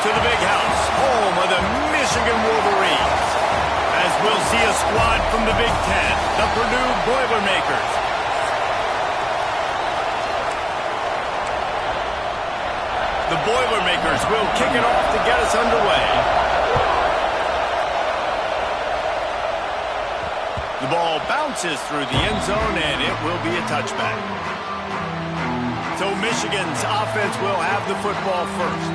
to the big house, home of the Michigan Wolverines. As we'll see a squad from the Big Ten, the Purdue Boilermakers. The Boilermakers will kick it off to get us underway. The ball bounces through the end zone, and it will be a touchback. So Michigan's offense will have the football first.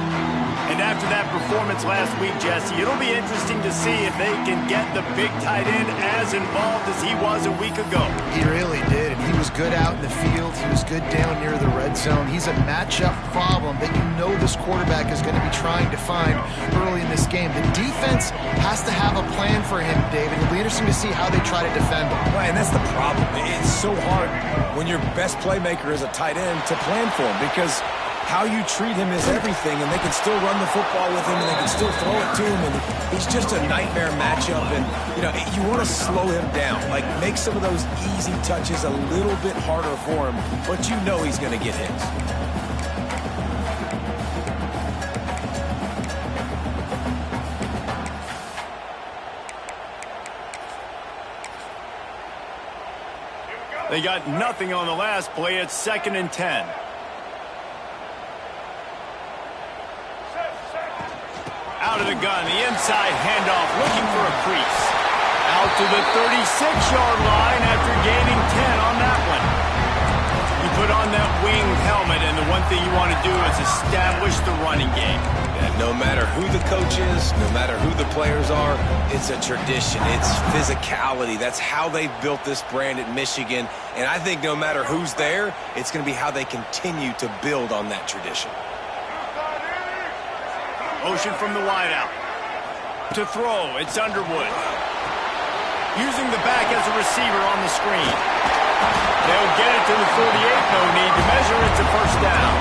And after that performance last week, Jesse, it'll be interesting to see if they can get the big tight end as involved as he was a week ago. He really did, and he was good out in the field. He was good down near the red zone. He's a matchup problem that you know this quarterback is going to be trying to find early in this game. The defense has to have a plan for him, David. It'll be interesting to see how they try to defend him. Right, and that's the problem. It's so hard when your best playmaker is a tight end to plan for him, because how you treat him is everything, and they can still run the football with him, and they can still throw it to him, and he's just a nightmare matchup. And, you know, you want to slow him down, like make some of those easy touches a little bit harder for him, but you know he's going to get hits. They got nothing on the last play. It's 2nd and 10. Out of the gun, the inside handoff, looking for a crease. Out to the 36-yard line after gaining 10 on that one. You put on that winged helmet, and the one thing you want to do is establish the running game. Yeah, no matter who the coach is, no matter who the players are, it's a tradition. It's physicality. That's how they've built this brand at Michigan. And I think no matter who's there, it's going to be how they continue to build on that tradition. Motion from the wideout. To throw, it's Underwood. Using the back as a receiver on the screen. They'll get it to the 48, no need to measure. It's a first down.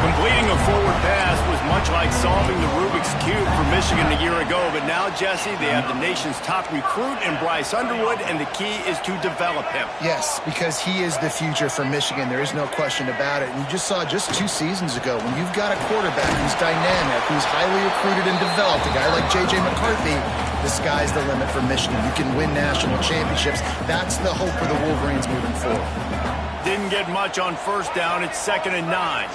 Completing a forward pass was much like solving the Rubik's Cube for Michigan a year ago, but now, Jesse, they have the nation's top recruit in Bryce Underwood, and the key is to develop him. Yes, because he is the future for Michigan. There is no question about it. And you just saw just 2 seasons ago, when you've got a quarterback who's dynamic, who's highly recruited and developed, a guy like J.J. McCarthy, the sky's the limit for Michigan. You can win national championships. That's the hope for the Wolverines moving forward. Didn't get much on first down. It's 2nd and 9.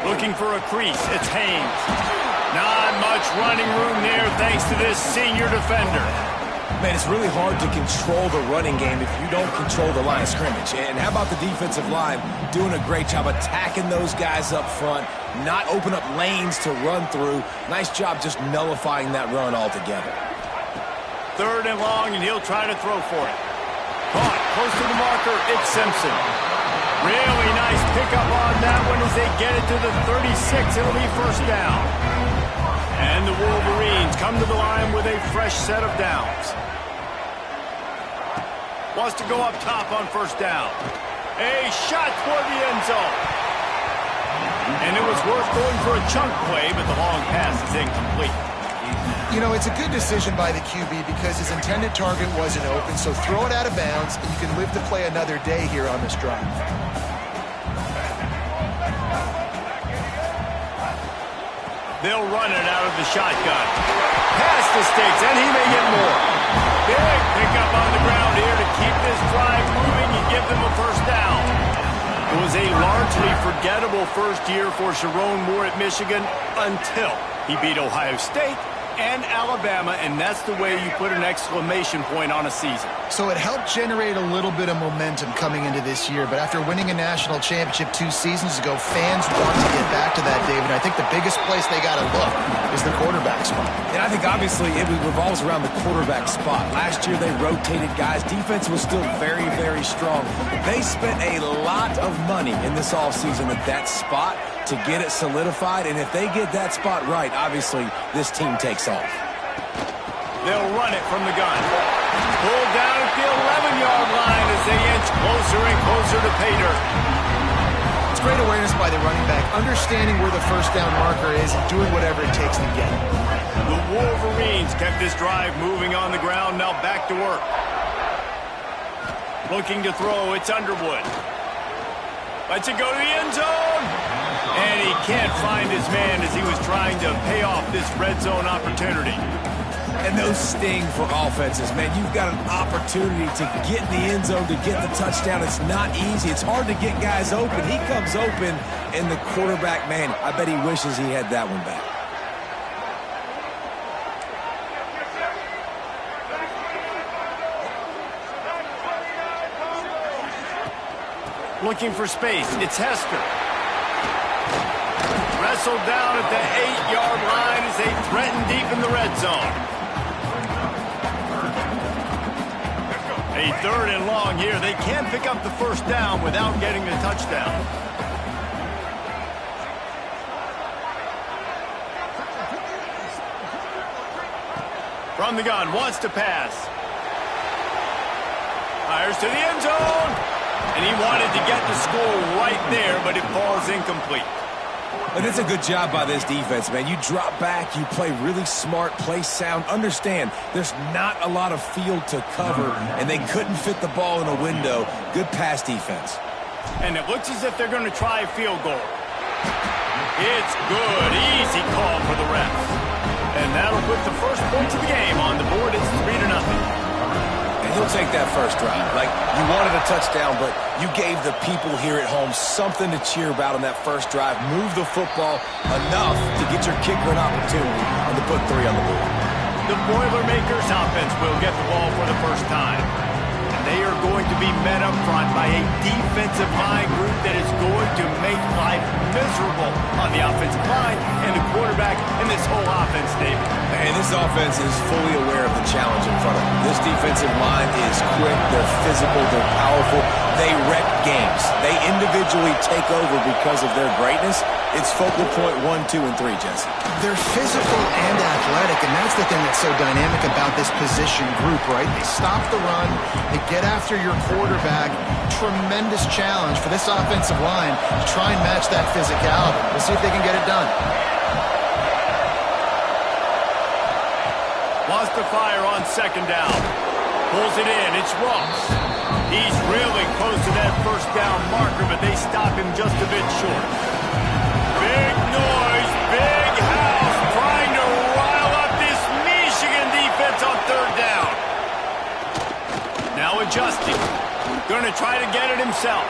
Looking for a crease. It's Haynes. Not much running room there thanks to this senior defender. Man, it's really hard to control the running game if you don't control the line of scrimmage. And how about the defensive line doing a great job attacking those guys up front, not open up lanes to run through. Nice job just nullifying that run altogether. 3rd and long, and he'll try to throw for it. Caught close to the marker. It's Simpson. Really nice pickup on that one as they get it to the 36. It'll be first down. And the Wolverines come to the line with a fresh set of downs. Wants to go up top on first down. A shot toward the end zone. And it was worth going for a chunk play, but the long pass is incomplete. You know, it's a good decision by the QB because his intended target wasn't open, so throw it out of bounds, and you can live to play another day here on this drive. They'll run it out of the shotgun. Past the sticks, and he may get more. Big pickup on the ground here to keep this drive moving and give them a first down. It was a largely forgettable first year for Sharon Moore at Michigan until he beat Ohio State and Alabama, and that's the way you put an exclamation point on a season. So it helped generate a little bit of momentum coming into this year, but after winning a national championship 2 seasons ago, fans want to get back to that, David. I think the biggest place they got to look is the quarterback spot. And I think obviously it revolves around the quarterback spot. Last year they rotated guys. Defense was still very, very strong. They spent a lot of money in this offseason at that spot to get it solidified, and if they get that spot right, obviously this team takes off. They'll run it from the gun. Pulled down at the 11-yard line as they inch closer and closer to pay dirt. It's great awareness by the running back, understanding where the first down marker is and doing whatever it takes to get it. The Wolverines kept this drive moving on the ground, now back to work. Looking to throw, it's Underwood. Lets it go to the end zone. And he can't find his man as he was trying to pay off this red zone opportunity. And those sting for offenses, man. You've got an opportunity to get in the end zone, to get the touchdown. It's not easy. It's hard to get guys open. He comes open, and the quarterback, man, I bet he wishes he had that one back. Looking for space. It's Hester. Wrestled down at the 8-yard line as they threaten deep in the red zone. A 3rd and long here. They can pick up the first down without getting the touchdown. From the gun, wants to pass. Fires to the end zone. And he wanted to get the score right there, but it falls incomplete. And it's a good job by this defense, man. You drop back, you play really smart, play sound. Understand, there's not a lot of field to cover, and they couldn't fit the ball in a window. Good pass defense. And it looks as if they're going to try a field goal. It's good. Easy call for the refs. And that'll put the first points of the game on the board. It's 3-0. And he'll take that first drive. Like, you wanted a touchdown, but you gave the people here at home something to cheer about on that first drive. Move the football enough to get your kicker an opportunity and to put 3 on the board. The Boilermakers offense will get the ball for the first time. And they are going to be met up front by a defensive line group that is going to make life miserable on the offensive line and the quarterback and this whole offense, David. And this offense is fully aware of the challenge in front of them. This defensive line is quick, they're physical, they're powerful, they wreck games. They individually take over because of their greatness. It's focal point 1, 2, and 3, Jesse. They're physical and athletic, and that's the thing that's so dynamic about this position group, right? They stop the run, they get after your quarterback. Tremendous challenge for this offensive line to try and match that physicality. We'll see if they can get it done. Wants to fire on 2nd down. Pulls it in. It's Ross. He's really close to that first down marker, but they stop him just a bit short. Big noise, big house, trying to rile up this Michigan defense on 3rd down. Now adjusting. Going to try to get it himself.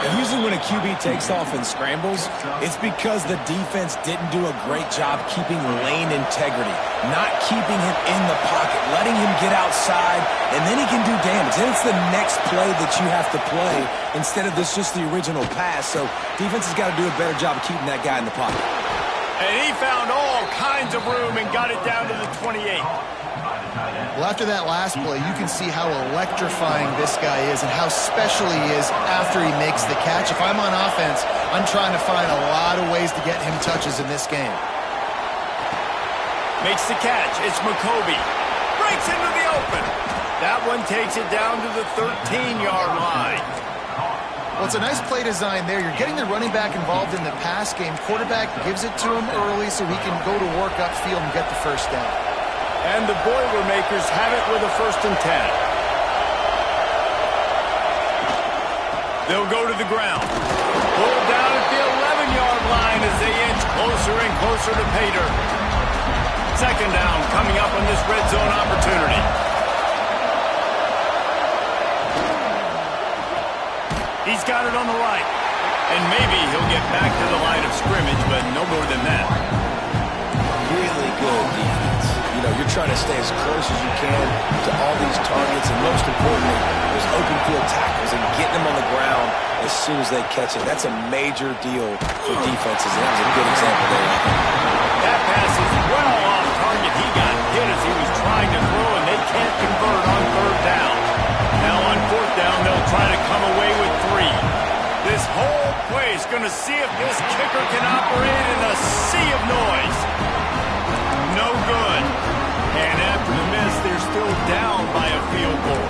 And usually when a QB takes off and scrambles, it's because the defense didn't do a great job keeping lane integrity, not keeping him in the pocket, letting him get outside, and then he can do damage. Then it's the next play that you have to play instead of this just the original pass. So defense has got to do a better job of keeping that guy in the pocket. And he found all kinds of room and got it down to the 28. Well, after that last play, you can see how electrifying this guy is and how special he is after he makes the catch. If I'm on offense, I'm trying to find a lot of ways to get him touches in this game. Makes the catch. It's McCoby. Breaks into the open. That one takes it down to the 13-yard line. Well, it's a nice play design there. You're getting the running back involved in the pass game. Quarterback gives it to him early so he can go to work upfield and get the first down. And the Boilermakers have it with a 1st and 10. They'll go to the ground. Pulled down at the 11-yard line as they inch closer and closer to pay dirt. 2nd down coming up on this red zone opportunity. He's got it on the right. And maybe he'll get back to the line of scrimmage, but no more than that. Really good defense. You know, you're trying to stay as close as you can to all these targets, and most importantly, those open field tackles and getting them on the ground as soon as they catch it. That's a major deal for defenses, and that was a good example there. That pass is well off target. He got hit as he was trying to throw, and they can't convert on 3rd down. Now on 4th down, they'll try to come away with 3. This whole play is going to see if this kicker can operate in a sea of noise. No good. And after the miss, they're still down by a field goal.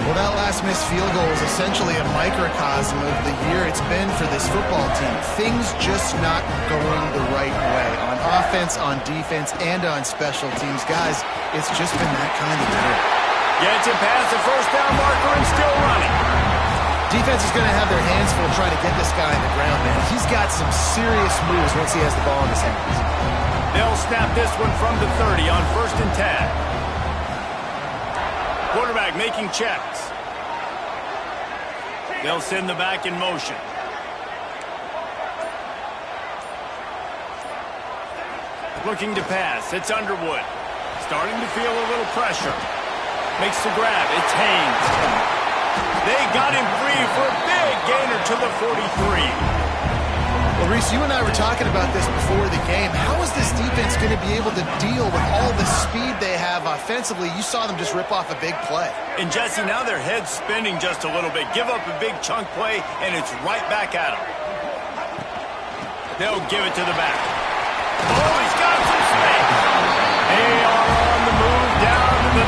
Well, that last missed field goal is essentially a microcosm of the year it's been for this football team. Things just not going the right way on offense, on defense, and on special teams. Guys, it's just been that kind of year. Gets it past the 1st down marker and still running. Defense is going to have their hands full trying to get this guy on the ground, man. He's got some serious moves once he has the ball in his hands. They'll snap this one from the 30 on 1st and 10. Quarterback making checks. They'll send the back in motion. Looking to pass. It's Underwood. Starting to feel a little pressure. Makes the grab. It's Haynes. They got him free for a big gainer to the 43. Well, Reese, you and I were talking about this before the game. How is this defense going to be able to deal with all the speed they have offensively? You saw them just rip off a big play. And, Jesse, now their head's spinning just a little bit. Give up a big chunk play, and it's right back at them. They'll give it to the back. Oh, he's got some space. They are on the move down to the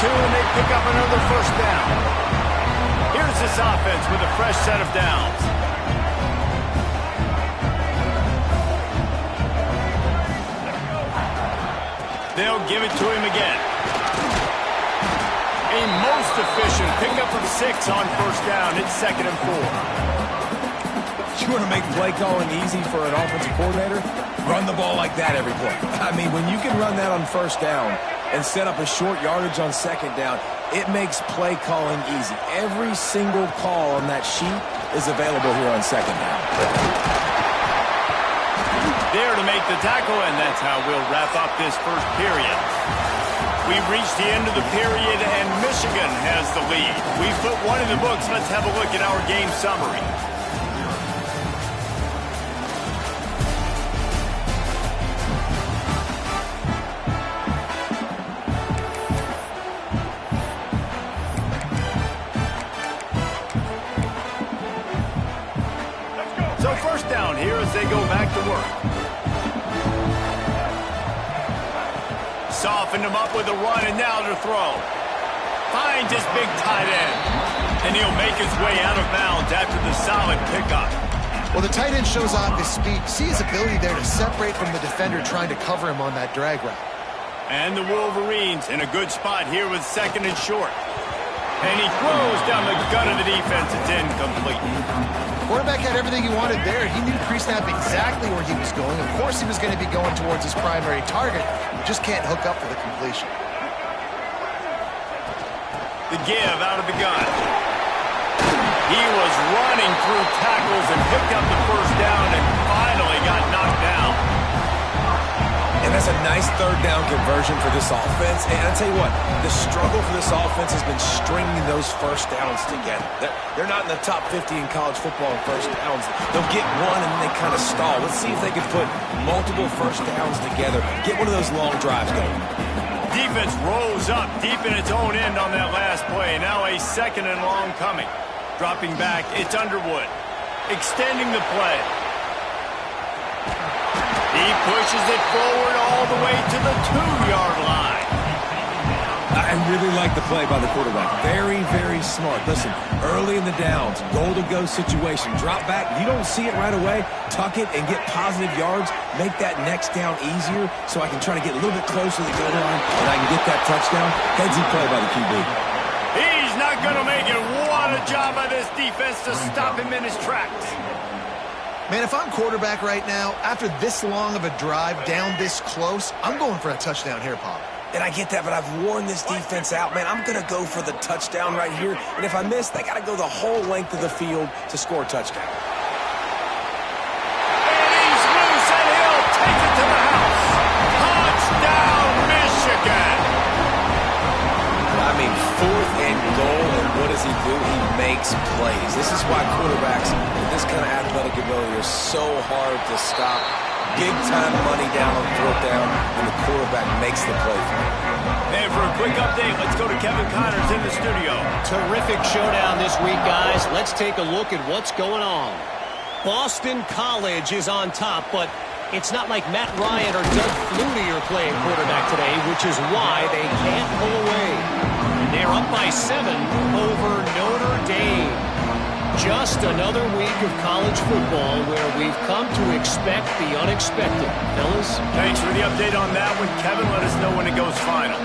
32, and they pick up another 1st down. Here's this offense with a fresh set of downs. They'll give it to him again. A most efficient pickup of 6 on 1st down. It's 2nd and 4. You want to make play calling easy for an offensive coordinator? Run the ball like that every play. I mean, when you can run that on 1st down and set up a short yardage on 2nd down, it makes play calling easy. Every single call on that sheet is available here on 2nd down. There to make the tackle, and that's how we'll wrap up this 1st period. We've reached the end of the period, and Michigan has the lead. We've put one in the books. Let's have a look at our game summary. So 1st down here as they go back to work. Softened him up with a run, and now to throw. Finds his big tight end. And he'll make his way out of bounds after the solid pickup. Well, the tight end shows off his speed. See his ability there to separate from the defender trying to cover him on that drag route. And the Wolverines in a good spot here with 2nd and short. And he throws down the gun of the defense. It's incomplete. Quarterback had everything he wanted there. He knew pre-snap exactly where he was going. Of course he was going to be going towards his primary target. Just can't hook up for the completion. The give out of the gun. He was running through tackles and picked up the 1st down and finally got knocked down. And that's a nice 3rd down conversion for this offense. And I'll tell you what, the struggle for this offense has been stringing those 1st downs together. They're not in the top 50 in college football in 1st downs. They'll get one and then they kind of stall. Let's see if they can put multiple 1st downs together. Get one of those long drives going. Defense rose up deep in its own end on that last play. Now a 2nd and long coming. Dropping back, it's Underwood. Extending the play. He pushes it forward all the way to the 2-yard line. I really like the play by the quarterback. Very, very smart. Listen, early in the downs, goal-to-go situation. Drop back. You don't see it right away. Tuck it and get positive yards. Make that next down easier so I can try to get a little bit closer to the goal line and I can get that touchdown. Headsy play by the QB. He's not going to make it. What a job by this defense to stop him in his tracks. Man, if I'm quarterback right now, after this long of a drive down this close, I'm going for a touchdown here, Pop. And I get that, but I've worn this defense out, man. I'm going to go for the touchdown right here. And if I miss, they got to go the whole length of the field to score a touchdown. And he's loose, and he'll take it to the house. Touchdown, Michigan. I mean, 4th and goal, and what does he do? He makes plays. This is why quarterbacks with this kind of athletic ability are so hard to stop. Big-time money down on 4th down, and the quarterback makes the play for him. And for a quick update, let's go to Kevin Connors in the studio. Terrific showdown this week, guys. Let's take a look at what's going on. Boston College is on top, but it's not like Matt Ryan or Doug Flutie are playing quarterback today, which is why they can't pull away. They're up by 7 over Notre Dame. Just another week of college football where we've come to expect the unexpected. Fellas? Thanks for the update on that one, Kevin. Let us know when it goes final.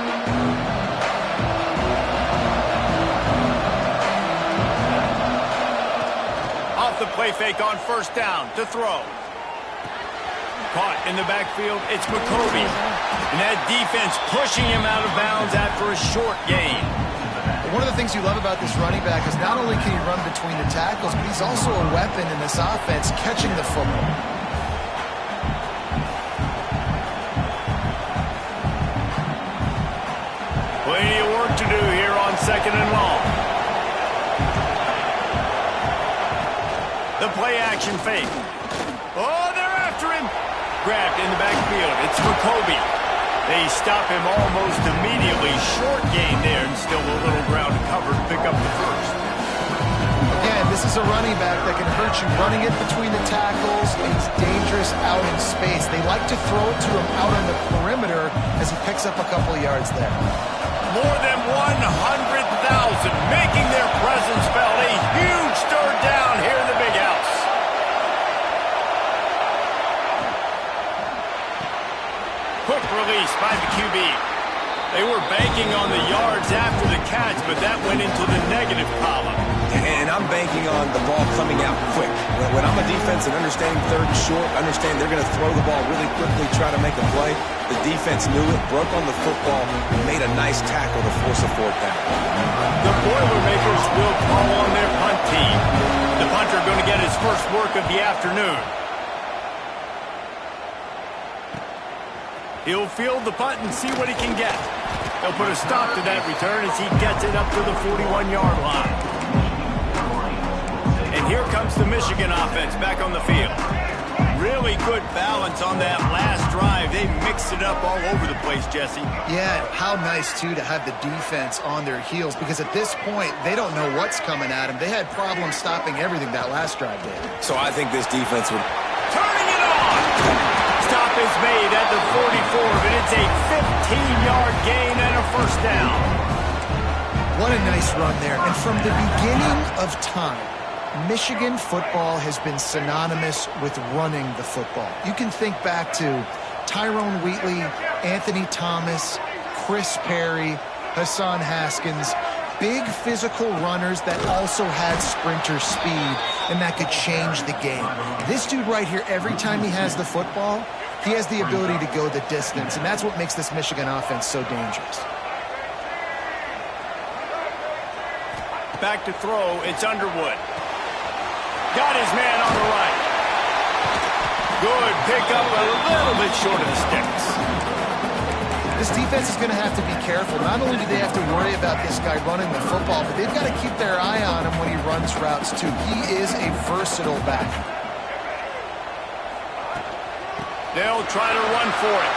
the play fake on first down to throw. Caught in the backfield, it's McCoby. And that defense pushing him out of bounds after a short gain. One of the things you love about this running back is not only can he run between the tackles, but he's also a weapon in this offense catching the football. Plenty of work to do here on 2nd and long. The play action fake. Oh, they're after him. Grabbed in the backfield. It's McCoby. They stop him almost immediately. Short gain there and still a little ground to cover to pick up the first. Again, this is a running back that can hurt you. Running it between the tackles, and he's dangerous out in space. They like to throw it to him out on the perimeter as he picks up a couple of yards there. More than 100,000 making their presence felt. A huge third down here in the big house. Quick release by the QB. They were banking on the yards after the catch, but that went into the negative column. And I'm banking on the ball coming out quick. When I'm a defense and understanding third and short, understand they're going to throw the ball really quickly, try to make a play. The defense knew it, broke on the football, and made a nice tackle to force a fourth down. The Boilermakers will call on their punt team. The punter going to get his first work of the afternoon. He'll field the punt and see what he can get. They'll put a stop to that return as he gets it up to the 41-yard line. And here comes the Michigan offense back on the field. Really good balance on that last drive. They mixed it up all over the place, Jesse. Yeah, how nice, too, to have the defense on their heels, because at this point, they don't know what's coming at them. They had problems stopping everything that last drive did. So I think this defense would... Turning it on! Stop is made at the 44, but it's a 15-yard gain and a first down. What a nice run there. And from the beginning of time, Michigan football has been synonymous with running the football. You can think back to Tyrone Wheatley, Anthony Thomas, Chris Perry, Hassan Haskins, big physical runners that also had sprinter speed and that could change the game. This dude right here, every time he has the football, he has the ability to go the distance, and that's what makes this Michigan offense so dangerous. Back to throw, it's Underwood. Got his man on the right. Good pickup, a little bit short of the sticks. This defense is going to have to be careful. Not only do they have to worry about this guy running the football, but they've got to keep their eye on him when he runs routes, too. He is a versatile back. They'll try to run for it.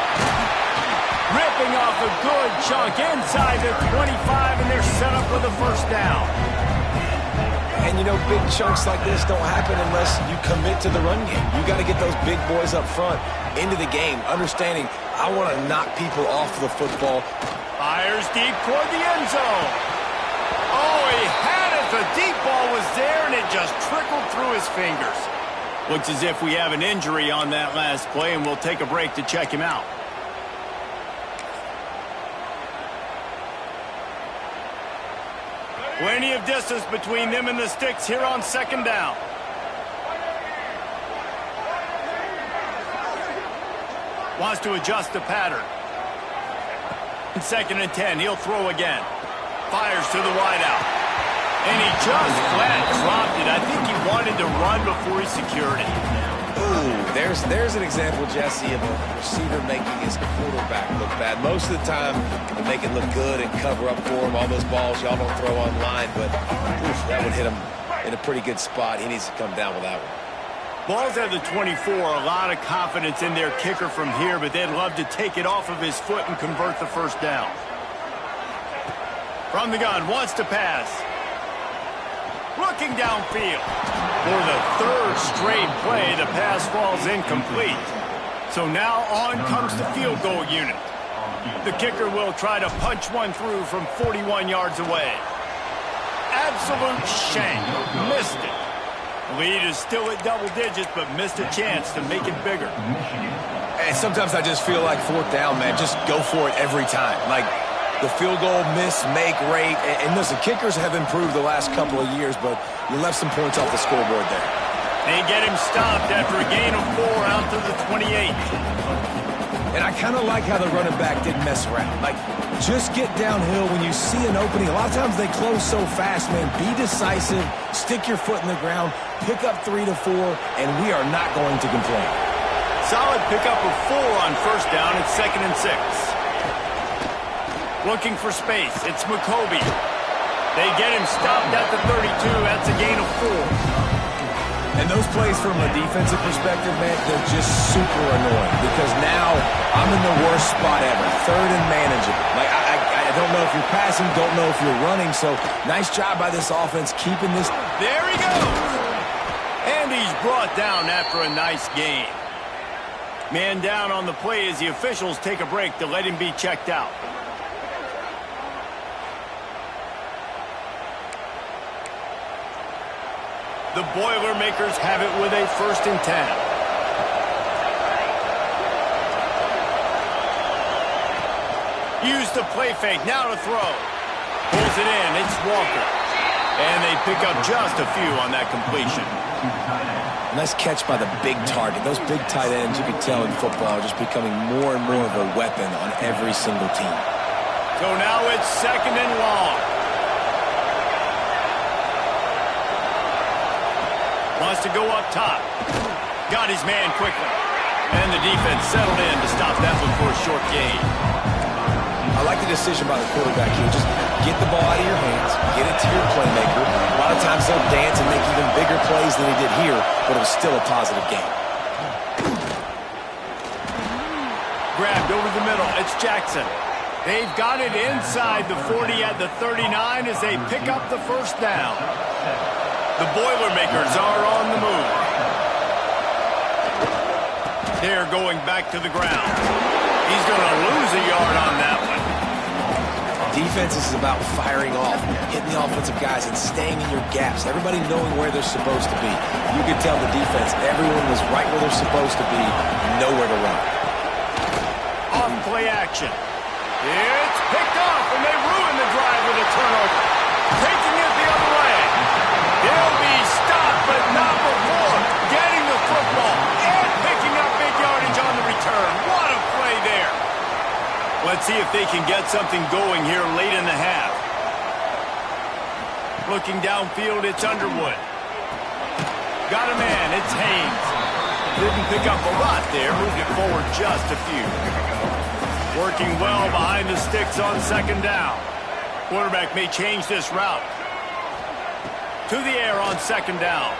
Ripping off a good chunk inside the 25, and they're set up with a first down. And, you know, big chunks like this don't happen unless you commit to the run game. You got to get those big boys up front into the game, understanding I want to knock people off the football. Fires deep toward the end zone. Oh, he had it. The deep ball was there, and it just trickled through his fingers. Looks as if we have an injury on that last play, and we'll take a break to check him out. Plenty of distance between them and the sticks here on second down. Wants to adjust the pattern. In 2nd and 10, he'll throw again. Fires to the wideout. And he just flat dropped it. I think he wanted to run before he secured it. Ooh, there's an example, Jesse, of a receiver making his quarterback look bad. Most of the time, they make it look good and cover up for him. All those balls y'all don't throw online, but oof, that would hit him in a pretty good spot. He needs to come down with that one. Ball's at the 24. A lot of confidence in their kicker from here, but they'd love to take it off of his foot and convert the first down. From the gun, wants to pass. Looking downfield. For the third straight play, the pass falls incomplete. So now on comes the field goal unit. The kicker will try to punch one through from 41 yards away. Absolute shank. Missed it. Lead is still at double digits, but missed a chance to make it bigger. And sometimes I just feel like fourth down, man. Just go for it every time. Like the field goal miss, make rate. And listen, kickers have improved the last couple of years, but you left some points off the scoreboard there. They get him stopped after a gain of 4 out to the 28. And I kind of like how the running back didn't mess around. Like, just get downhill when you see an opening. A lot of times they close so fast, man. Be decisive, stick your foot in the ground, pick up 3 to 4, and we are not going to complain. Solid pickup of 4 on first down. It's 2nd and 6. Looking for space. It's McCoby. They get him stopped at the 32. That's a gain of 4. And those plays from a defensive perspective, man, they're just super annoying because now I'm in the worst spot ever. 3rd and manageable. Like, I don't know if you're passing, don't know if you're running. So nice job by this offense keeping this. There he goes. And he's brought down after a nice gain. Man down on the play as the officials take a break to let him be checked out. The Boilermakers have it with a 1st and 10. Use the play fake, now to throw. Pulls it in, it's Walker. And they pick up just a few on that completion. Nice catch by the big target. Those big tight ends, you can tell in football, are just becoming more and more of a weapon on every single team. So now it's 2nd and long. Wants to go up top. Got his man quickly. And the defense settled in to stop that one for a short gain. I like the decision by the quarterback here. Just get the ball out of your hands, get it to your playmaker. A lot of times they'll dance and make even bigger plays than he did here, but it was still a positive game. Grabbed over the middle. It's Jackson. They've got it inside the 40 at the 39 as they pick up the 1st down. The Boilermakers are on the move. They're going back to the ground. He's going to lose a yard on that one. Defense is about firing off, hitting the offensive guys and staying in your gaps. Everybody knowing where they're supposed to be. You could tell the defense, everyone was right where they're supposed to be, nowhere to run. On play action. It's picked off, and they ruin the drive with a turnover. Taking it the other way. They'll be stopped, but not before getting the football and picking up big yardage on the return. What a play there. Let's see if they can get something going here late in the half. Looking downfield, it's Underwood. Got a man, it's Haynes. Didn't pick up a lot there, moved it forward just a few. Working well behind the sticks on 2nd down. Quarterback may change this route. To the air on 2nd down.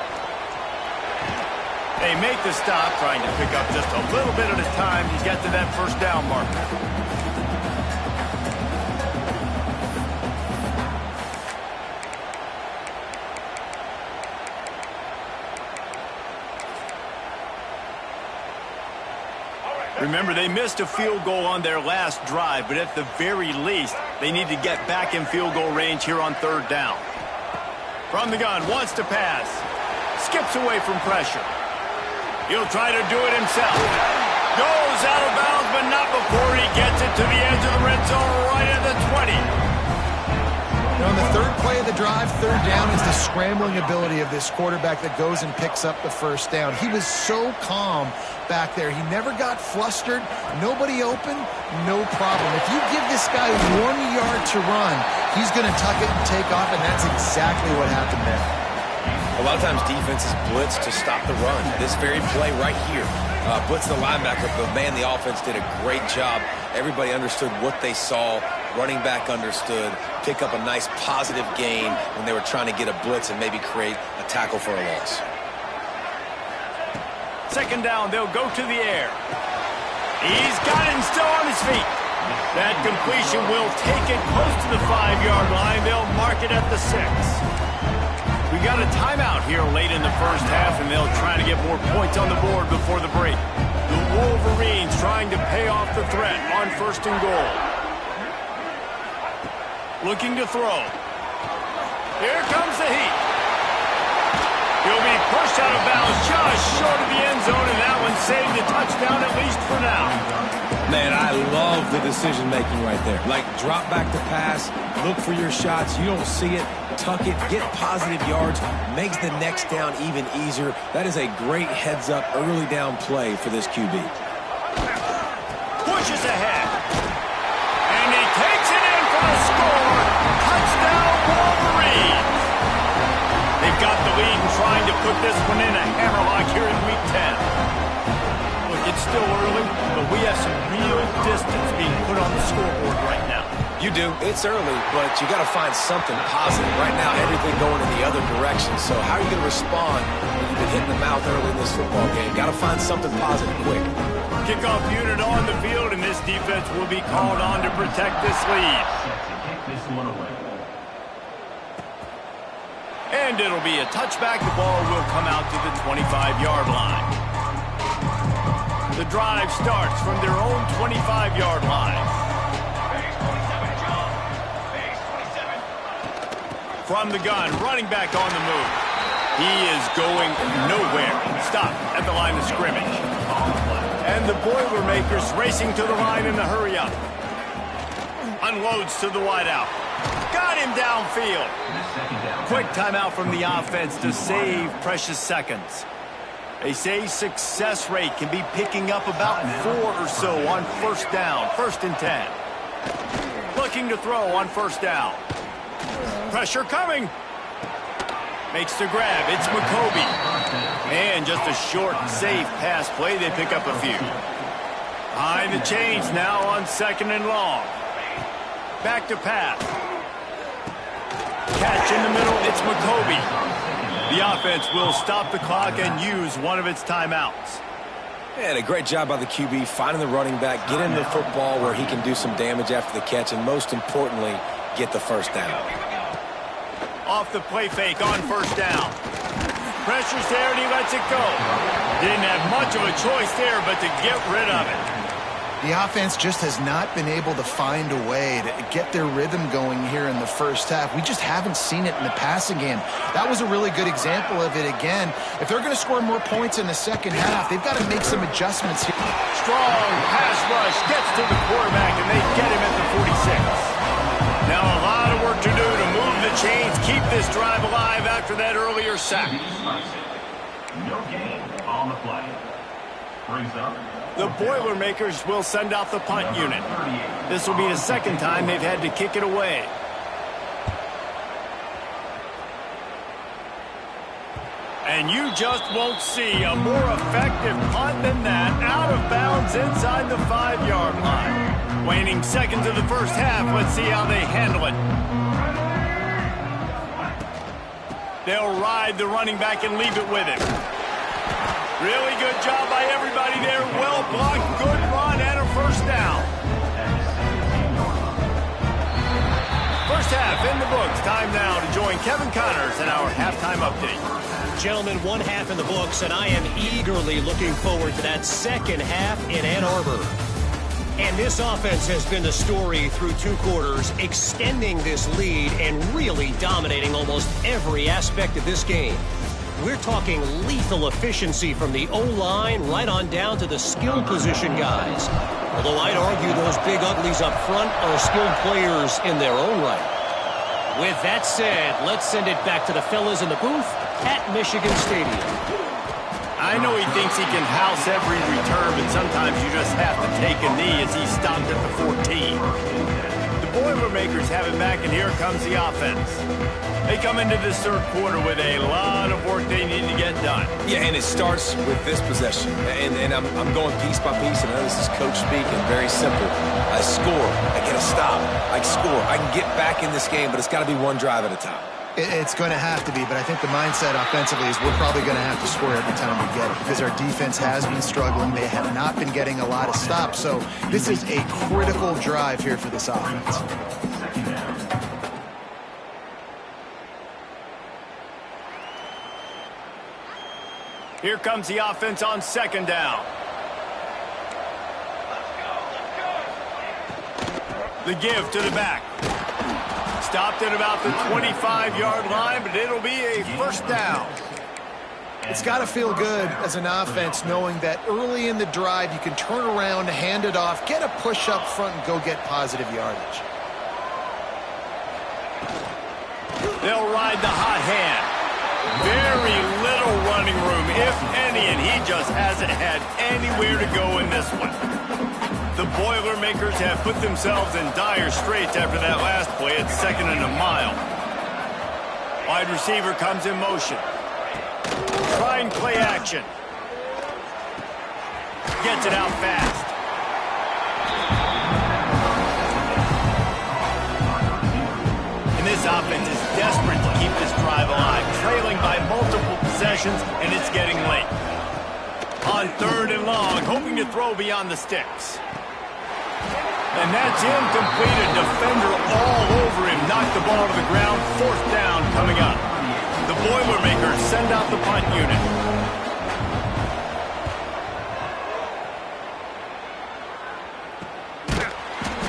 They make the stop, trying to pick up just a little bit at a time to get to that 1st down marker. Remember, they missed a field goal on their last drive, but at the very least, they need to get back in field goal range here on 3rd down. From the gun, wants to pass. Skips away from pressure. He'll try to do it himself. Goes out of bounds, but not before he gets it to the edge of the red zone right at the 20. On the 3rd play of the drive, 3rd down is the scrambling ability of this quarterback that goes and picks up the 1st down. He was so calm back there. He never got flustered. Nobody open, no problem. If you give this guy 1 yard to run, he's going to tuck it and take off, and that's exactly what happened there. A lot of times defenses blitz to stop the run. This very play right here, blitz the linebacker, but man, the offense did a great job. Everybody understood what they saw. Running back understood. Pick up a nice positive gain when they were trying to get a blitz and maybe create a tackle for a loss. 2nd down, they'll go to the air. He's got him still on his feet. That completion will take it close to the 5-yard line. They'll mark it at the 6. We got a timeout here late in the 1st half, and they'll try to get more points on the board before the break. The Wolverines trying to pay off the threat on 1st and goal. Looking to throw. Here comes the heat. He'll be pushed out of bounds just short of the end zone, and that one saved a touchdown at least for now. Man, I love the decision-making right there. Like, drop back to pass, look for your shots. You don't see it, tuck it, get positive yards, makes the next down even easier. That is a great heads-up early down play for this QB. Pushes ahead. And he takes it in for the score. Touchdown, Wolverines. They've got the lead and trying to put this one in a hammerlock here in Week 10. It's still early, but we have some real distance being put on the scoreboard right now. You do. It's early, but you got to find something positive. Right now, everything going in the other direction. So how are you going to respond when you've been hitting the mouth early in this football game? Got to find something positive quick. Kickoff unit on the field, and this defense will be called on to protect this lead. And it'll be a touchback. The ball will come out to the 25-yard line. The drive starts from their own 25-yard line. From the gun, running back on the move. He is going nowhere. Stop at the line of scrimmage. And the Boilermakers racing to the line in the hurry up. Unloads to the wideout. Got him downfield. Quick timeout from the offense to save precious seconds. They say success rate can be picking up about 4 or so on first down, 1st and 10. Looking to throw on first down. Pressure coming. Makes the grab. It's McCoby. And just a short, safe pass play. They pick up a few. Behind the chains now on 2nd and long. Back to pass. Catch in the middle. It's McCoby. The offense will stop the clock and use one of its timeouts. And a great job by the QB, finding the running back, get into the football where he can do some damage after the catch, and most importantly, get the first down. Off the play fake on first down. Pressure's there, and he lets it go. Didn't have much of a choice there, but to get rid of it. The offense just has not been able to find a way to get their rhythm going here in the first half. We just haven't seen it in the passing game. That was a really good example of it again. If they're going to score more points in the second half, they've got to make some adjustments here. Strong pass rush gets to the quarterback, and they get him at the 46. Now a lot of work to do to move the chains, keep this drive alive after that earlier sack. No gain on the play. Brings up. The Boilermakers will send out the punt unit. This will be the second time they've had to kick it away. And you just won't see a more effective punt than that. Out of bounds inside the 5-yard line. Waning seconds of the first half. Let's see how they handle it. They'll ride the running back and leave it with him. Really good job by everybody there. Well blocked, good run, and a first down. First half in the books. Time now to join Kevin Connors in our halftime update. Gentlemen, 1 half in the books, and I am eagerly looking forward to that second half in Ann Arbor. And this offense has been the story through 2 quarters, extending this lead and really dominating almost every aspect of this game. We're talking lethal efficiency from the O-line right on down to the skill position guys. Although I'd argue those big uglies up front are skilled players in their own right. With that said, let's send it back to the fellas in the booth at Michigan Stadium. I know he thinks he can house every return, but sometimes you just have to take a knee as he stopped at the 14. The Boilermakers have it back, and here comes the offense. They come into this third quarter with a lot of work they need to get done. Yeah, and it starts with this possession. And I'm going piece by piece, and I know this is coach speak, and very simple. I score. I get a stop. I score. I can get back in this game, but it's got to be one drive at a time. It's going to have to be, but I think the mindset offensively is we're probably going to have to score every time we get it because our defense has been struggling. They have not been getting a lot of stops, so this is a critical drive here for this offense. Here comes the offense on second down. The give to the back. Stopped at about the 25-yard line, but it'll be a first down. It's got to feel good as an offense knowing that early in the drive you can turn around, hand it off, get a push up front, and go get positive yardage. They'll ride the hot hand. Very little running room, if any, and he just hasn't had anywhere to go in this one. The Boilermakers have put themselves in dire straits after that last play at 2nd and a mile. Wide receiver comes in motion. Trying play action. Gets it out fast. And this offense is desperate to keep this drive alive, trailing by multiple possessions, and it's getting late. On 3rd and long, hoping to throw beyond the sticks. And that's incomplete. A defender all over him. Knocked the ball to the ground. 4th down coming up. The Boilermakers send out the punt unit.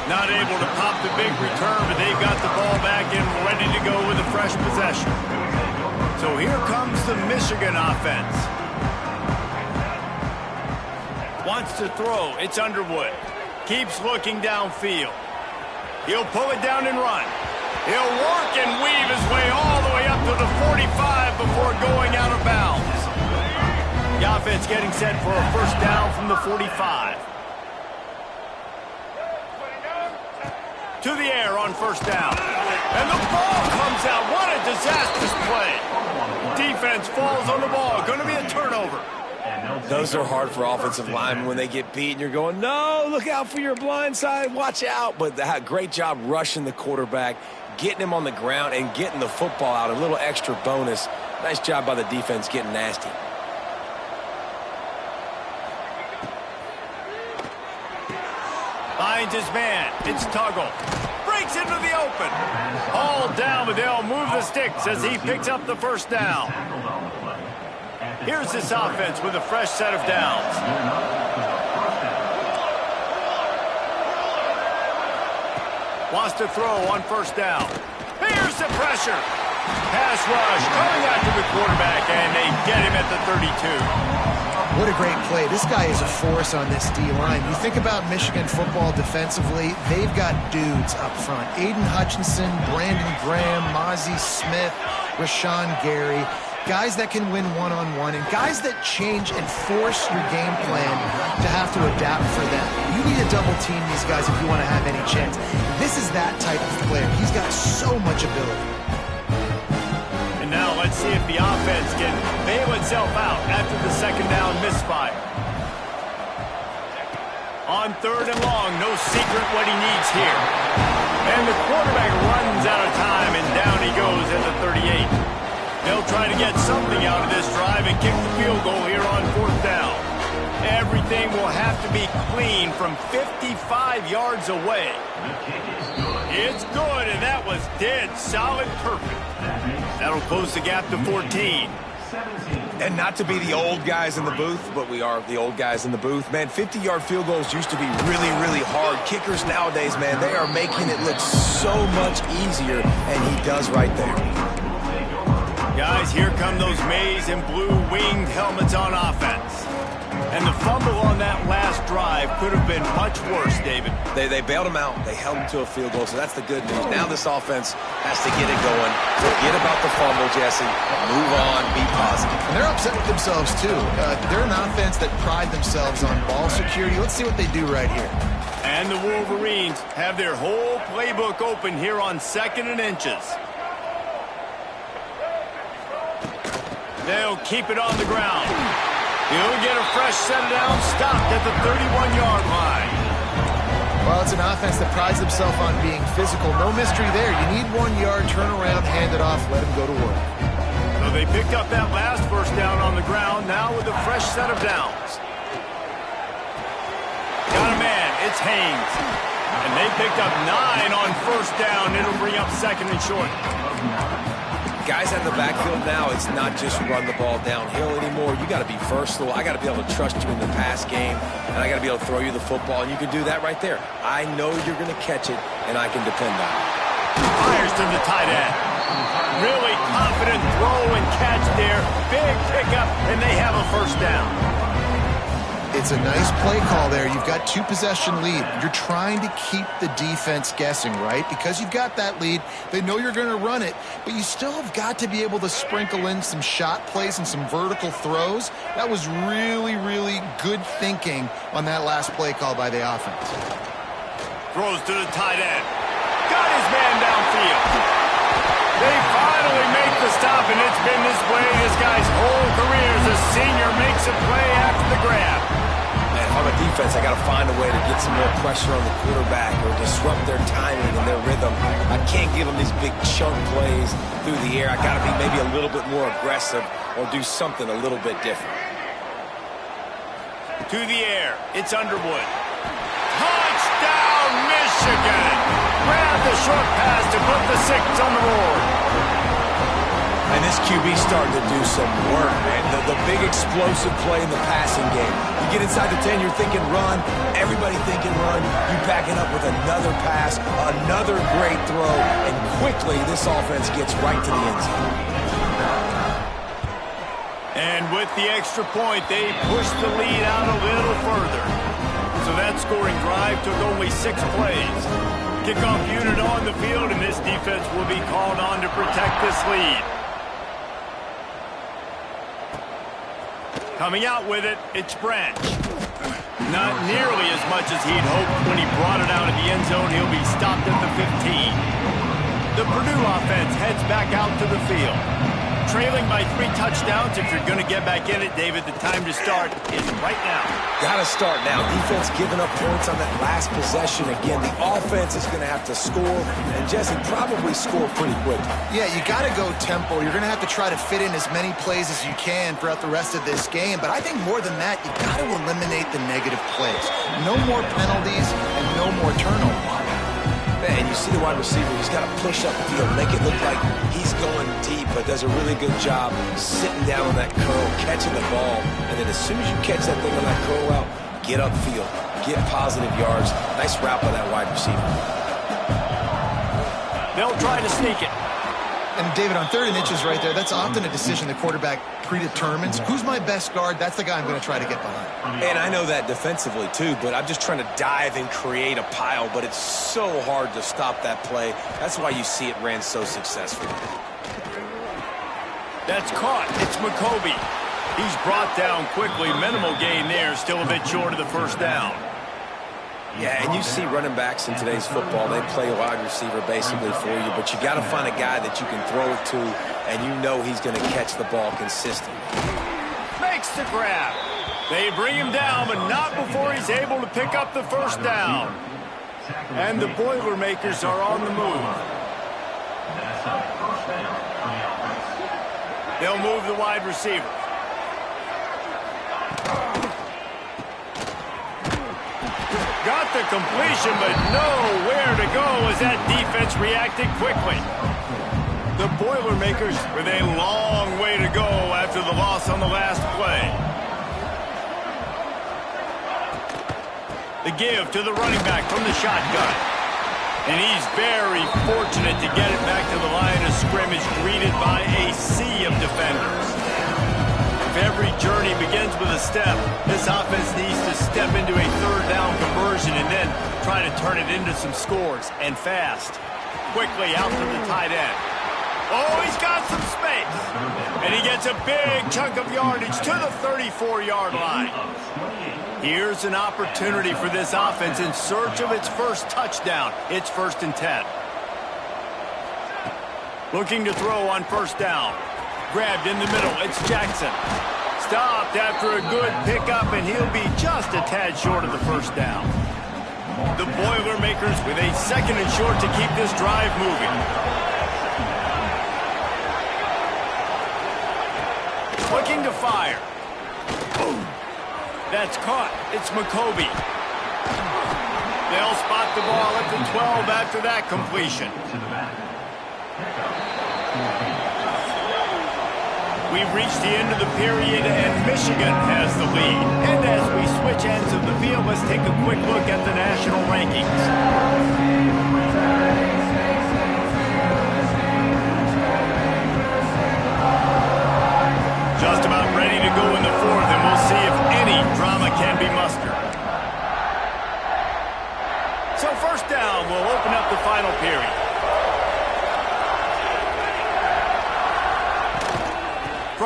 Not able to pop the big return, but they've got the ball back and ready to go with a fresh possession. So here comes the Michigan offense. Wants to throw. It's Underwood. Keeps looking downfield. He'll pull it down and run. He'll work and weave his way all the way up to the 45 before going out of bounds. The offense getting set for a first down from the 45. To the air on first down. And the ball comes out. What a disastrous play. Defense falls on the ball. Going to be a turnover. Those are hard for offensive linemen when they get beat and you're going, no, look out for your blind side, watch out. But great job rushing the quarterback, getting him on the ground and getting the football out. A little extra bonus. Nice job by the defense getting nasty. Finds his man. It's Tuggle. Breaks into the open. All down, but they'll move the sticks as he picks up the first down. Here's this offense with a fresh set of downs. Wants to throw on first down. Here's the pressure. Pass rush coming after the quarterback, and they get him at the 32. What a great play. This guy is a force on this D-line. You think about Michigan football defensively, they've got dudes up front. Aiden Hutchinson, Brandon Graham, Mozzie Smith, Rashawn Gary. Guys that can win one-on-one and guys that change and force your game plan to have to adapt for them. You need to double-team these guys if you want to have any chance. This is that type of player. He's got so much ability. And now let's see if the offense can bail itself out after the second down misfire. On 3rd and long, no secret what he needs here. And the quarterback runs out of time, and down he goes at the 38. They'll try to get something out of this drive and kick the field goal here on 4th down. Everything will have to be clean from 55 yards away. It's good, and that was dead solid perfect. That'll close the gap to 14. And not to be the old guys in the booth, but we are the old guys in the booth. Man, 50-yard field goals used to be really, really hard. Kickers nowadays, man, they are making it look so much easier, and he does right there. Guys, here come those maize and blue winged helmets on offense. And the fumble on that last drive could have been much worse, David. They bailed him out. They held him to a field goal, so that's the good news. Now this offense has to get it going. Forget about the fumble, Jesse. Move on. Be positive. And they're upset with themselves, too. They're an offense that pride themselves on ball security. Let's see what they do right here. And the Wolverines have their whole playbook open here on 2nd and inches. They'll keep it on the ground. He'll get a fresh set of downs, stopped at the 31-yard line. Well, it's an offense that prides themselves on being physical. No mystery there. You need 1 yard, turn around, hand it off, let them go to work. So they picked up that last first down on the ground, now with a fresh set of downs. Got a man, it's Haynes. And they picked up 9 on first down. It'll bring up 2nd and short. Guys out of the backfield now, it's not just run the ball downhill anymore. You got to be versatile. I got to be able to trust you in the pass game, and I got to be able to throw you the football, and you can do that right there. I know you're going to catch it, and I can depend on it. Fires to the tight end. Really confident throw and catch there. Big pickup, and they have a first down. It's a nice play call there. You've got 2-possession lead. You're trying to keep the defense guessing, right? Because you've got that lead, they know you're going to run it, but you still have got to be able to sprinkle in some shot plays and some vertical throws. That was really, really good thinking on that last play call by the offense. Throws to the tight end. Got his man downfield. They finally make the stop, and it's been this way this guy's whole career as a senior makes a play after the grab. Man, if I'm a defense, I got to find a way to get some more pressure on the quarterback or disrupt their timing and their rhythm. I can't give them these big chunk plays through the air. I got to be maybe a little bit more aggressive or do something a little bit different. To the air, it's Underwood. Touchdown, Michigan! Grab the short pass to put the 6 on the board. And this QB starting to do some work, man. The big explosive play in the passing game. You get inside the 10, you're thinking run. Everybody thinking run. You back it up with another pass, another great throw, and quickly this offense gets right to the end zone. And with the extra point, they push the lead out a little further. So that scoring drive took only 6 plays. Kickoff unit on the field, and this defense will be called on to protect this lead. Coming out with it, it's Branch. Not nearly as much as he'd hoped when he brought it out of the end zone. He'll be stopped at the 15. The Purdue offense heads back out to the field. Trailing by 3 touchdowns. If you're going to get back in it, David, the time to start is right now. Got to start now. Defense giving up points on that last possession. Again, the offense is going to have to score, and Jesse probably score pretty quick. Yeah, you got to go tempo. You're going to have to try to fit in as many plays as you can throughout the rest of this game. But I think more than that, you got to eliminate the negative plays. No more penalties and no more turnovers. And you see the wide receiver, he's got to push up the field, make it look like he's going deep, but does a really good job sitting down on that curl, catching the ball, and then as soon as you catch that thing on that curl out, get upfield, get positive yards. Nice route by that wide receiver. They'll try to sneak it. And, David, on 3rd and inches right there, that's often a decision the quarterback predetermines. Who's my best guard? That's the guy I'm going to try to get behind. And I know that defensively, too, but I'm just trying to dive and create a pile, but it's so hard to stop that play. That's why you see it ran so successfully. That's caught. It's McCoby. He's brought down quickly. Minimal gain there. Still a bit short of the first down. Yeah, and you see running backs in today's football, they play wide receiver basically for you, but you got to find a guy that you can throw it to, and you know he's going to catch the ball consistently. Makes the grab. They bring him down, but not before he's able to pick up the first down. And the Boilermakers are on the move. They'll move the wide receiver. Got the completion, but nowhere to go as that defense reacted quickly. The Boilermakers with a long way to go after the loss on the last play. The give to the running back from the shotgun. And he's very fortunate to get it back to the line of scrimmage, greeted by a sea of defenders. If every journey begins with a step, this offense needs to step into a 3rd down conversion and then try to turn it into some scores, and fast. Quickly out to the tight end. Oh, he's got some space. And he gets a big chunk of yardage to the 34-yard line. Here's an opportunity for this offense in search of its first touchdown. It's 1st and 10. Looking to throw on 1st down. Grabbed in the middle, it's Jackson. Stopped after a good pickup, and he'll be just a tad short of the first down. The Boilermakers with a 2nd and short to keep this drive moving. Looking to fire. That's caught. It's McCoby. They'll spot the ball at the 12 after that completion. We've reached the end of the period, and Michigan has the lead. And as we switch ends of the field, let's take a quick look at the national rankings.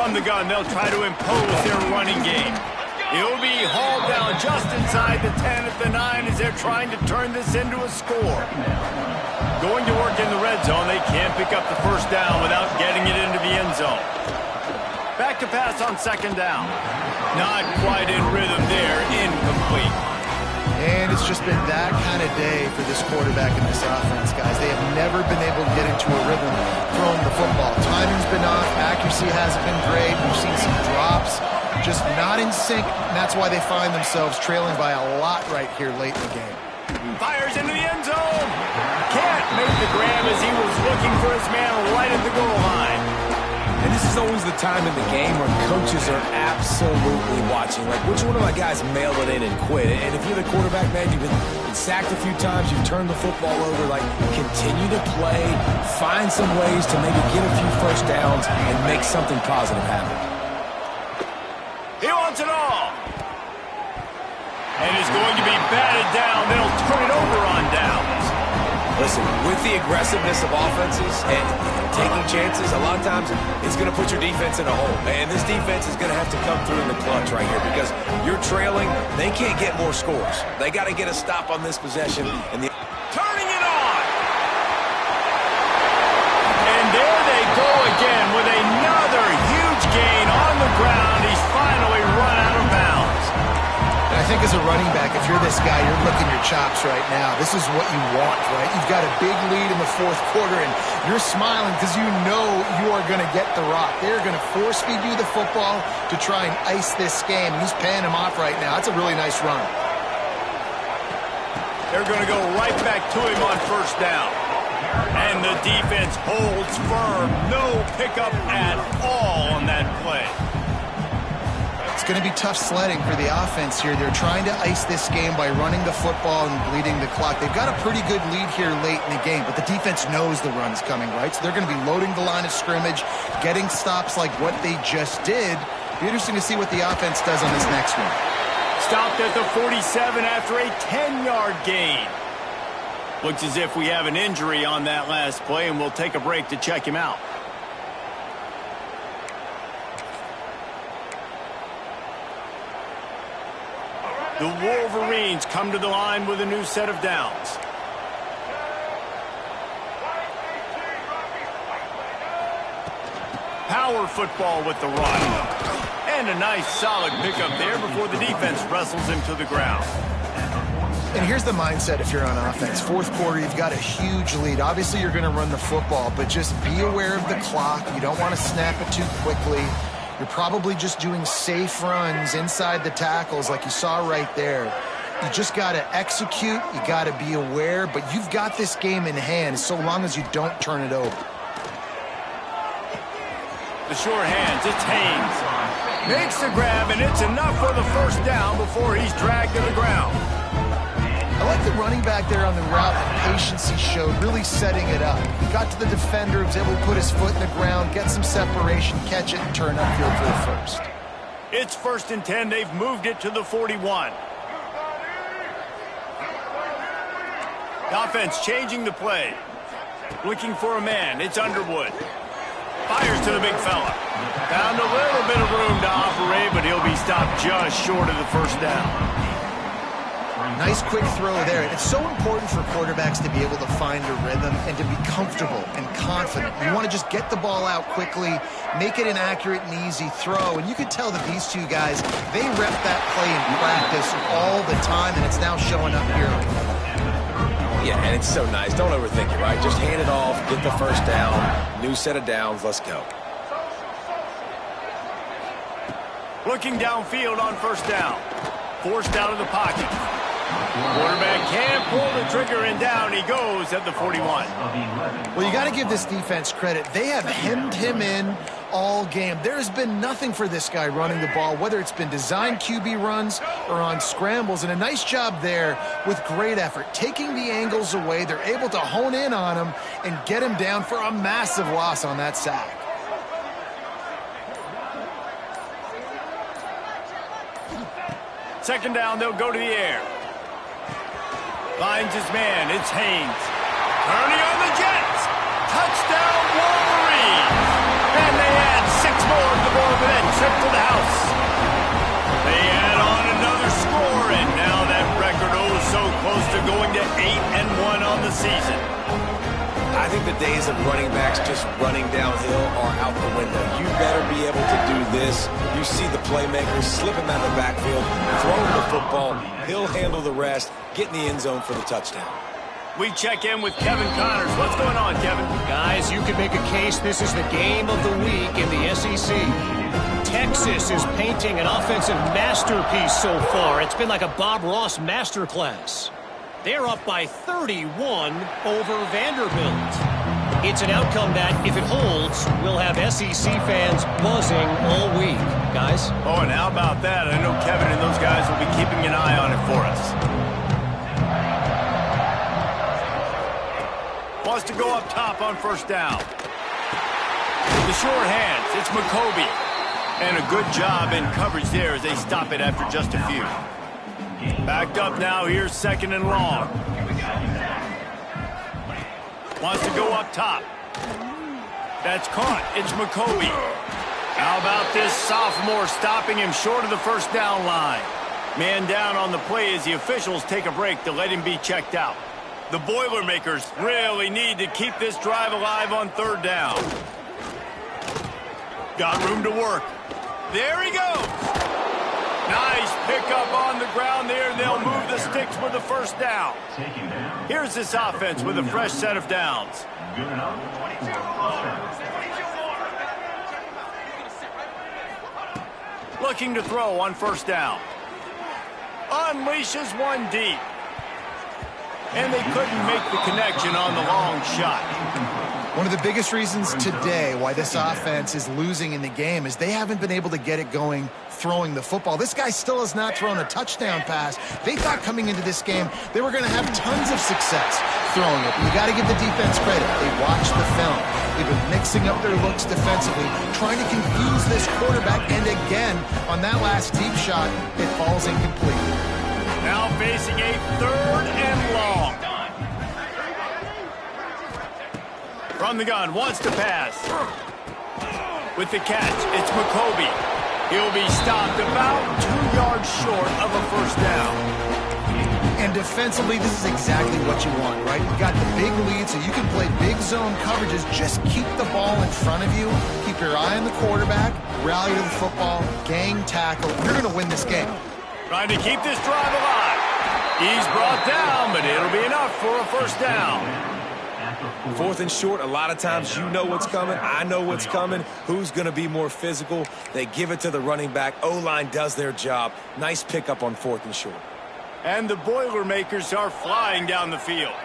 From the gun, they'll try to impose their running game. He'll be hauled down just inside the 10 at the 9 as they're trying to turn this into a score. Going to work in the red zone, they can't pick up the first down without getting it into the end zone. Back to pass on second down. Not quite in rhythm there, incomplete. And it's just been that kind of day for this quarterback and this offense, guys. They have never been able to get into a rhythm throwing the football. Timing's been off. Accuracy hasn't been great. We've seen some drops. Just not in sync, and that's why they find themselves trailing by a lot right here late in the game. Fires into the end zone. Can't make the grab as he was looking for his man right at the goal line. And this is always the time in the game where coaches are absolutely watching. Like, which one of my guys mail it in and quit? And if you're the quarterback, man, you've been sacked a few times, you've turned the football over, like, continue to play, find some ways to maybe get a few first downs and make something positive happen. He wants it all. And it's going to be batted down. They'll turn it over on downs. Listen, with the aggressiveness of offenses and taking chances, a lot of times it's going to put your defense in a hole. And this defense is going to have to come through in the clutch right here because you're trailing. They can't get more scores. They got to get a stop on this possession. And turning it on. And there they go again with another huge gain on the ground. He's finally run out of bounds. And I think as a running back, if you're this guy, you're licking your chops right now. This is what you want, right? You've got a big lead in the fourth quarter, and you're smiling because you know you are going to get the rock. They're going to force-feed you the football to try and ice this game, and he's paying him off right now. That's a really nice run. They're going to go right back to him on first down. And the defense holds firm. No pickup at all on that play. It's going to be tough sledding for the offense here. They're trying to ice this game by running the football and bleeding the clock. They've got a pretty good lead here late in the game, but the defense knows the run's coming, right? So they're going to be loading the line of scrimmage, getting stops like what they just did. Be interesting to see what the offense does on this next one. Stopped at the 47 after a 10-yard gain. Looks as if we have an injury on that last play, and we'll take a break to check him out. The Wolverines come to the line with a new set of downs. Power football with the run. And a nice solid pickup there before the defense wrestles him to the ground. And here's the mindset if you're on offense. Fourth quarter, you've got a huge lead. Obviously, you're going to run the football, but just be aware of the clock. You don't want to snap it too quickly. You're probably just doing safe runs inside the tackles like you saw right there. You just got to execute. You got to be aware, but you've got this game in hand so long as you don't turn it over. The short hands, it's Haynes. Makes the grab, and it's enough for the first down before he's dragged to the ground. I like the running back there on the route and patience he showed, really setting it up. He got to the defender, was able to put his foot in the ground, get some separation, catch it, and turn upfield for the first. It's 1st and 10. They've moved it to the 41. The offense changing the play. Looking for a man. It's Underwood. Fires to the big fella. Found a little bit of room to operate, but he'll be stopped just short of the first down. Nice quick throw there. It's so important for quarterbacks to be able to find a rhythm and to be comfortable and confident. You want to just get the ball out quickly, make it an accurate and easy throw. And you can tell that these two guys, they rep that play in practice all the time, and it's now showing up here. Yeah, and it's so nice. Don't overthink it, right? Just hand it off, get the first down, new set of downs, let's go. Looking downfield on first down. Forced out of the pocket. Quarterback can't pull the trigger, and down he goes at the 41. Well, you got to give this defense credit. They have hemmed him in all game. There's been nothing for this guy running the ball, whether it's been designed QB runs or on scrambles, and a nice job there with great effort. Taking the angles away, they're able to hone in on him and get him down for a massive loss on that sack. Second down, they'll go to the air. Finds his man, it's Haynes. Turning on the Jets. Touchdown, Wolverines. And they add 6 scored the ball with that trip to the house. They add on another score, and now that record so close to going to 8-1 on the season. I think the days of running backs just running downhill are out the window. You better be able to do this. You see the playmakers slip him out of the backfield, throw him the football. He'll handle the rest, get in the end zone for the touchdown. We check in with Kevin Connors. What's going on, Kevin? Guys, you could make a case this is the game of the week in the SEC. Texas is painting an offensive masterpiece so far. It's been like a Bob Ross masterclass. They're up by 31 over Vanderbilt. It's an outcome that, if it holds, will have SEC fans buzzing all week. Guys? Oh, and how about that? I know Kevin and those guys will be keeping an eye on it for us. Wants to go up top on first down. With the short hands, it's McCoby. And a good job in coverage there as they stop it after just a few. Backed up now, here's second and long. Wants to go up top. That's caught, it's McCoby. How about this sophomore stopping him short of the first down line? Man down on the play as the officials take a break to let him be checked out. The Boilermakers really need to keep this drive alive on third down. Got room to work. There he goes. Nice pickup on the ground there. They'll move the sticks for the first down. Here's this offense with a fresh set of downs. Looking to throw on first down. Unleashes one deep. And they couldn't make the connection on the long shot. One of the biggest reasons today why this offense is losing in the game is they haven't been able to get it going throwing the football. This guy still has not thrown a touchdown pass. They thought coming into this game they were going to have tons of success throwing it. You got to give the defense credit. They watched the film. They've been mixing up their looks defensively, trying to confuse this quarterback. And again, on that last deep shot, it falls incomplete. Now facing a third and long. From the gun, wants to pass. With the catch, it's McCoby. He'll be stopped about 2 yards short of a first down. And defensively, this is exactly what you want, right? You got the big lead, so you can play big zone coverages. Just keep the ball in front of you. Keep your eye on the quarterback. Rally to the football. Gang tackle. You're going to win this game. Trying to keep this drive alive. He's brought down, but it'll be enough for a first down. Fourth and short, a lot of times you know what's coming. I know what's coming. Who's going to be more physical? They give it to the running back. O-line does their job. Nice pickup on fourth and short. And the Boilermakers are flying down the field.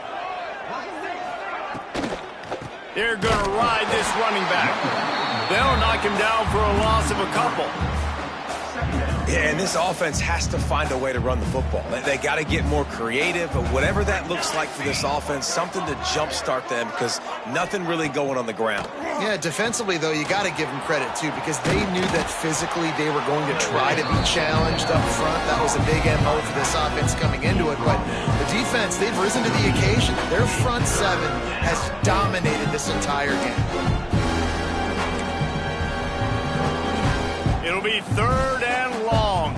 They're going to ride this running back. They'll knock him down for a loss of a couple. Yeah, and this offense has to find a way to run the football. They got to get more creative, but whatever that looks like for this offense, something to jumpstart them because nothing really going on the ground. Yeah, defensively, though, you got to give them credit, too, because they knew that physically they were going to try to be challenged up front. That was a big MO for this offense coming into it, but the defense, they've risen to the occasion. Their front seven has dominated this entire game. It'll be third and long.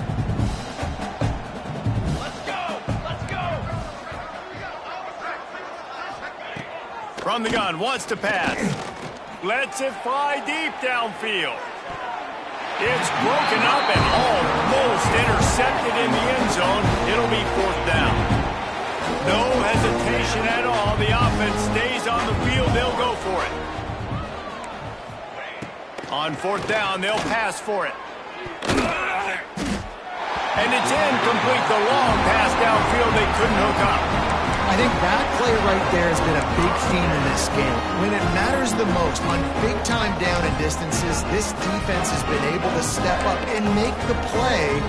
Let's go! Let's go! From the gun, wants to pass. Lets it fly deep downfield. It's broken up and almost intercepted in the end zone. It'll be fourth down. No hesitation at all. The offense stays on the field. They'll go for it. On fourth down, they'll pass for it. And it's incomplete. The long pass downfield they couldn't hook up. I think that play right there has been a big theme in this game. When it matters the most, on big-time down and distances, this defense has been able to step up and make the play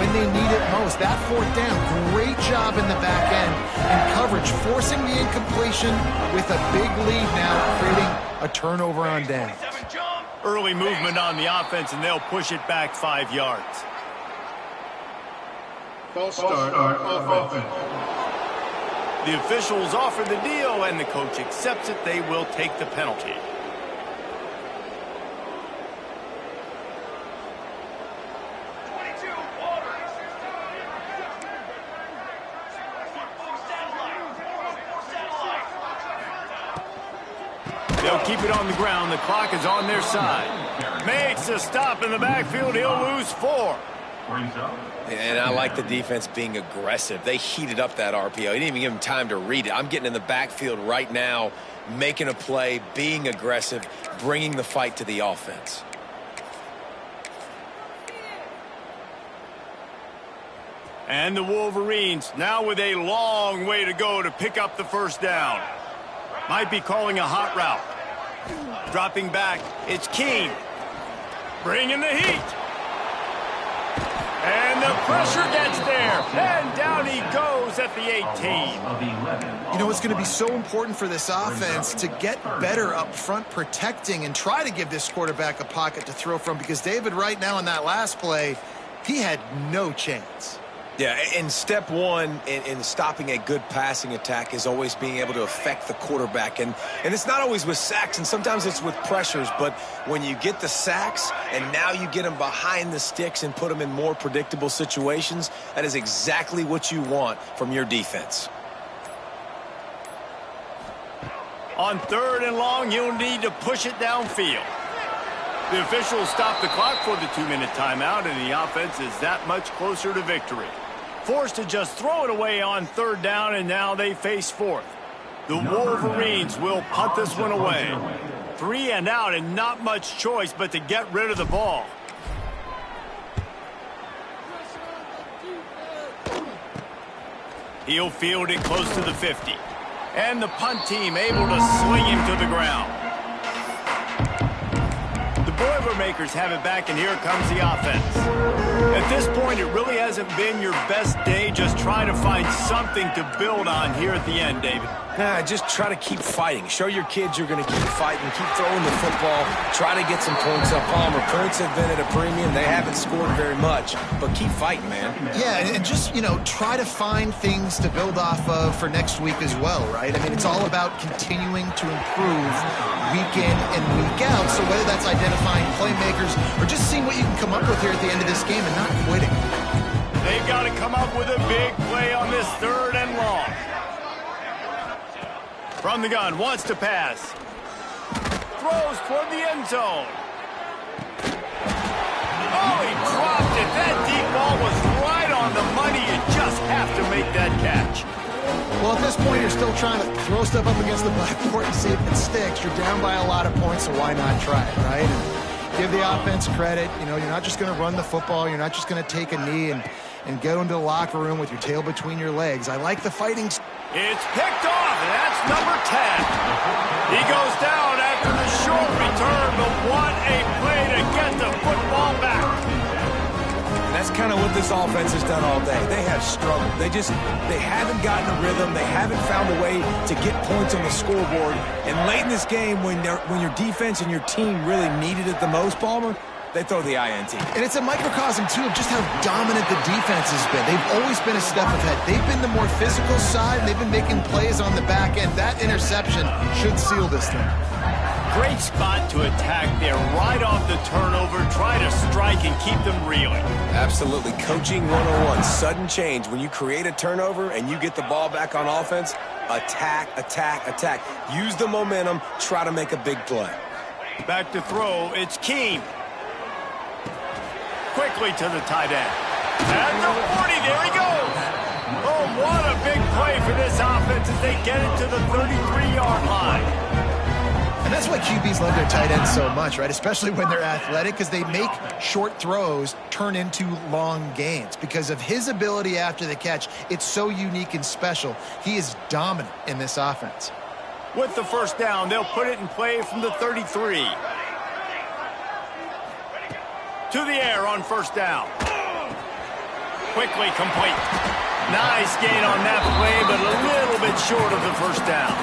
when they need it most. That fourth down, great job in the back end and coverage, forcing the incompletion with a big lead now, creating a turnover on down. Early movement on the offense, and they'll push it back 5 yards. False start offense. The officials offer the deal, and the coach accepts it. They will take the penalty. They'll keep it on the ground. The clock is on their side. Makes a stop in the backfield. He'll lose 4. And I like the defense being aggressive. They heated up that RPO. He didn't even give him time to read it. I'm getting in the backfield right now, making a play, being aggressive, bringing the fight to the offense. And the Wolverines now with a long way to go to pick up the first down. Might be calling a hot route. Dropping back, it's Keene. Bringing the heat. And the pressure gets there. And down he goes at the 18. You know, it's going to be so important for this offense to get better up front protecting and try to give this quarterback a pocket to throw from, because David, right now in that last play, he had no chance. Yeah, and step one in stopping a good passing attack is always being able to affect the quarterback. And it's not always with sacks, and sometimes it's with pressures. But when you get the sacks and now you get them behind the sticks and put them in more predictable situations, that is exactly what you want from your defense. On 3rd and long, you'll need to push it downfield. The officials stop the clock for the 2-minute timeout, and the offense is that much closer to victory. Forced to just throw it away on 3rd down, and now they face 4th. The Wolverines will punt this one away. 3 and out, and not much choice but to get rid of the ball. He'll field it close to the 50. And the punt team able to swing him to the ground. The Boilermakers have it back, and here comes the offense. At this point, it really hasn't been your best day. Just try to find something to build on here at the end, David. Just try to keep fighting. Show your kids you're going to keep fighting. Keep throwing the football. Try to get some points up. Palmer, points have been at a premium. They haven't scored very much, but keep fighting, man. Yeah, and just, you know, try to find things to build off of for next week as well, right? I mean, it's all about continuing to improve week in and week out. So whether that's identifying playmakers or just seeing what you can come up with here at the end of this game and not quitting. They've got to come up with a big play on this 3rd and long. From the gun, wants to pass. Throws toward the end zone. Oh, he dropped it. That deep ball was right on the money. You just have to make that catch. Well, at this point, you're still trying to throw stuff up against the blackboard and see if it sticks. You're down by a lot of points, so why not try it, right? And give the offense credit. You know, you're not just going to run the football. You're not just going to take a knee and go into the locker room with your tail between your legs. I like the fighting. It's picked off, and that's number 10. He goes down after the short return, but what a play to get the football back. And that's kind of what this offense has done all day. They have struggled. They haven't gotten a rhythm. They haven't found a way to get points on the scoreboard. And late in this game, when your defense and your team really needed it the most, Palmer, they throw the INT. And it's a microcosm, too, of just how dominant the defense has been. They've always been a step ahead. They've been the more physical side, and they've been making plays on the back end. That interception should seal this thing. Great spot to attack there. Right off the turnover, try to strike and keep them reeling. Absolutely. Coaching 101. Sudden change. When you create a turnover and you get the ball back on offense, attack, attack, attack. Use the momentum. Try to make a big play. Back to throw. It's Keene. Quickly to the tight end. At the 40, there he goes. Oh, what a big play for this offense as they get it to the 33-yard line. And that's why QBs love their tight ends so much, right? Especially when they're athletic, because they make short throws turn into long gains. Because of his ability after the catch, it's so unique and special. He is dominant in this offense. With the first down, they'll put it in play from the 33. To the air on first down. Quickly complete. Nice gain on that play, but a little bit short of the first down.